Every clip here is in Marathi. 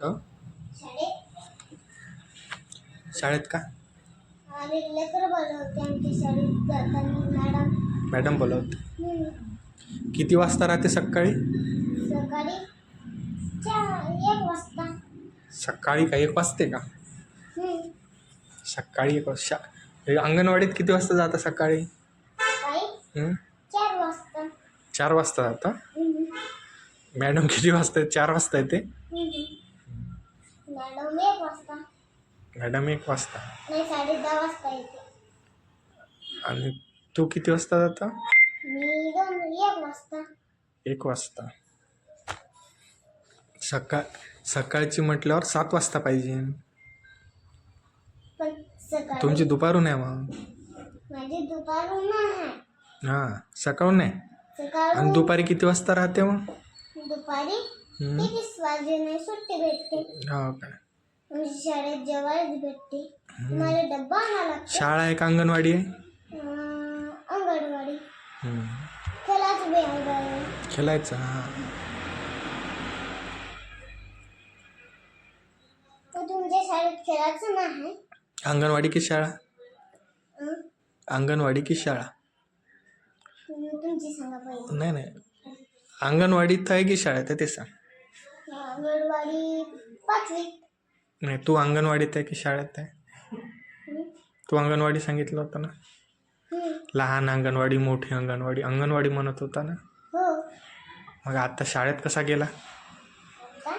हो शाळेत शाळेत का आणि लेकर बोलवते आमच्या शाळेत जाताना मॅडम. मॅडम बोलवते. किती वाजता राहते सकाळी? सकाळी 1 वाजता. सकाळी का 1 वाजते का? हम्म. सकाळी 1 वाजता. अंगणवाडीत किती वाजता जाता सकाळी? सकाळी 4 वाजता. 4 वाजता जाता? हम्म. मॅडम किती वाजता 4 वाजता येते? मॅडम 1 वाजता. मॅडम 1 वाजता. नाही 10:30 वाजता येते. आणि तू किती वाजता जाता? मी 1 वाजता. 1 वाजता. सकाळची म्हटल्यावर 7 वाजता पाहिजे. पण सकाळी तुमची दुपारून आहे मग. माझी दुपारून आहे. हां सकाळून नाही. आणि सकाळून दुपारी किती वाजता राहते मग? दुपारी 3 वाजेने सुट्टी भेटते. हो काय. म्हणजे शाळेत जेवायला भेटते. तुम्हाला डब्बा आणावा लागतो. शाळा आहे का अंगणवाडी आहे? अंगणवाडी. खेळाचं बी आहे. खेळायचं हां. तर तुमच्या शाळेत खेळाचं नाही? अंगणवाडी की शाळा? अंगणवाडी की शाळा? तुमची सांगा पहिले. नाही अंगणवाडीत आहे की शाळेत आहे ते सांग. अंगणवाडी 5वी. नाही तू अंगणवाडीत आहे की शाळेत आहे? तू अंगणवाडी सांगितलं होतं ना. लहान अंगणवाडी मोठी अंगणवाडी अंगणवाडी म्हणत होता ना. हो. मग आता शाळेत कसा गेला? का?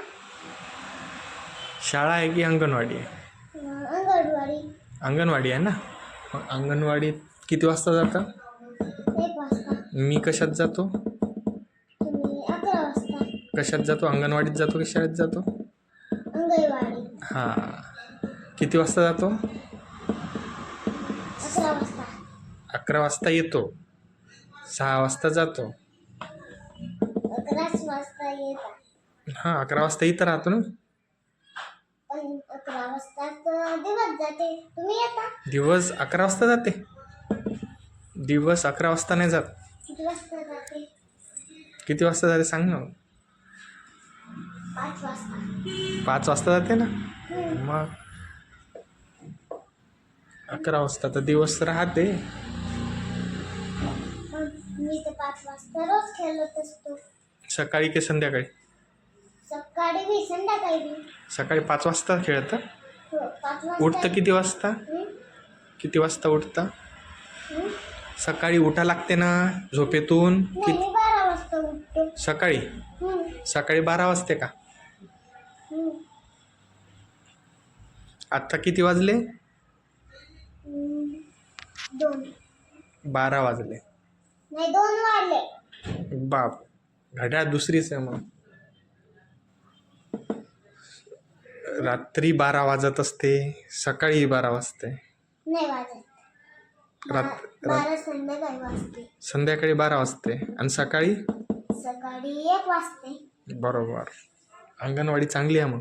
शाळा आहे की अंगणवाडी आहे? अंगणवाडी. अंगणवाडी आहे ना. मग अंगणवाडीत किती वाजता जाता? 1 वाजता. मी कशात जातो? तुम्ही 11 वाजता. कशात जातो? अंगणवाडीत जातो की शाळेत जातो? अंगणवाडी. हां. किती वाजता जातो? 11 वाजता. 11 वाजता येतो. 6 वाजता जातो. 11 वाजता येतात. हां 11 वाजता इथं राहतो ना. पण 11 वाजता दिवस जाते. तुम्ही येता? दिवस 11 वाजता जाते? दिवस 11 वाजता नाही जात. किती वाजता जाते? किती वाजता जाते सांग ना. 5 वाजता. 5 वाजता जाते ना. मग 11 वाजता तर दिवस राहते. मी तर 5 वाजता रोज खेळत असतो. सकाळी की संध्याकाळी? सकाळी बी संध्याकाळी बी. सकाळी 5 वाजता खेळतं. हो 5 वाजता. उठतं किती वाजता? किती वाजता उठतं? सकाळी उठा लागते ना झोपेतून. नाही, मी 12 वाजता उठतो. सकाळी? सकाळी 12 वाजते का? आत्ता किती वाजले? 2. 12 वाजले. नाही 2 वाजले. बाप घड्याळ दुसरीच आहे मग. रात्री 12 वाजत असते सकाळी 12 वाजते. नाही वाजत. 12 संध्याकाळी वाजते. संध्याकाळी 12 वाजते आणि सकाळी? सकाळी 1 वाजते. बरोबर. अंगणवाडी चांगली आहे मग.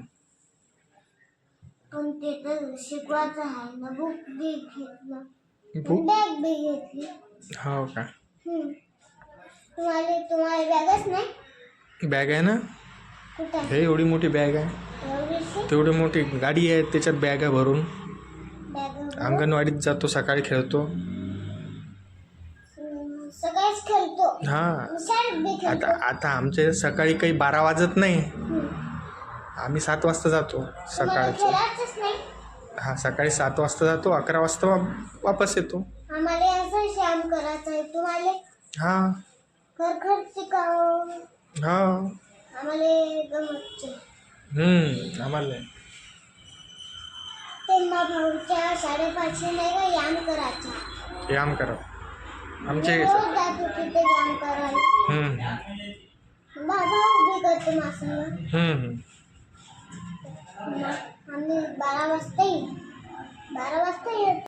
पण ते तर शिकवायचं आहे ना. बुक बी घेतलं. बुक? बॅग बी घेतली. हो का. तुम्हाला बॅगच नाही? बॅग आहे ना. कुठं? हे एवढी मोठी बॅग आहे. एवढीशी? तेवढी मोठी गाडी आहे त्याच्यात बॅग आहे भरून. बॅग अंगणवाडीत जातो सकाळी खेळतो. सकाळीच खेळतो. हां शाळेत बी खेळतो. आता आमच्या सकाळी काही 12 वाजत नाही. आम्ही 7 वाजता जातो सकाळचं. खेळायचंच नाही. हां सकाळी 7 वाजता जातो 11 वाजता वापस येतो. आम्हाला असं श्याम करायचं आहे. तुम्हाला हां खरखर शिकावं. हां आम्हाला गमतचे. आम्हाला त्यांना भाऊच्या 5:30 नाही का याम करायचा. व्यायाम करा आमचे. रोज जात होते ते याम करायला. भाऊ बी करतो माझं. आम्ही 12 वाजता येतो.